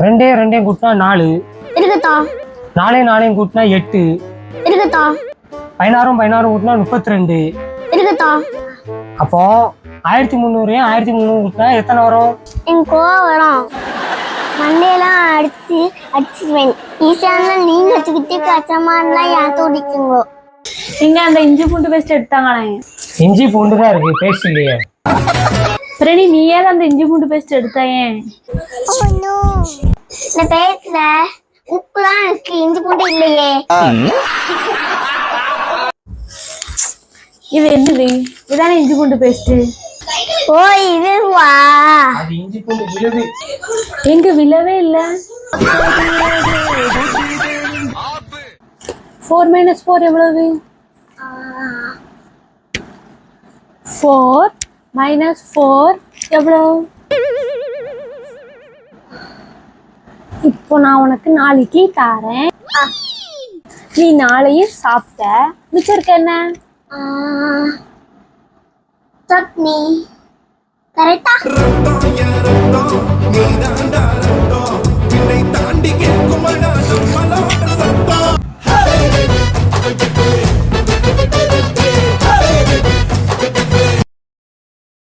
ரெண்டையும் கூட்டினா 4 இருக்குதா. 4 கூட்டினா 8 இருக்குதா. 16 கூட்டினா 32 இருக்குதா. அப்போ 1300 கூட்டினா எத்தனை வரும்? எனக்கு கோவம் வரும். மண்டையெல்லாம் அடிச்சுவேன். ஈஸியான நீங்க வச்சுக்கிட்டு கச்சமானலாம் ஏன் தோடிக்குங்க. நீங்க அந்த இஞ்சி பூண்டு பேஸ்ட் எடுத்தாங்களே. இஞ்சி பூண்டு தான் இருக்கு, பேஸ்ட் இல்லையே. பிரணி நீயே தான் அந்த இஞ்சி பூண்டு பேஸ்ட் எடுத்தாயே. இந்த பேஸ்ட்ல உப்பு தான் இருக்கு, இஞ்சி பூண்டு இல்லையே. இது என்னது? இதானே இஞ்சி பூண்டு பேஸ்ட். ஓ இதுவா? அது இஞ்சி பூண்டு விழுது. எங்க விழவே இல்ல. 4 - 4 எவ்வளவு? 4 - 4 எவ்வளவு? இப்போ நான் உனக்கு 4 இட்லி தாரேன். நீ 4 சாப்பிட்ட. மிச்சம் இருக்க என்ன? சட்னி. கரெக்டா?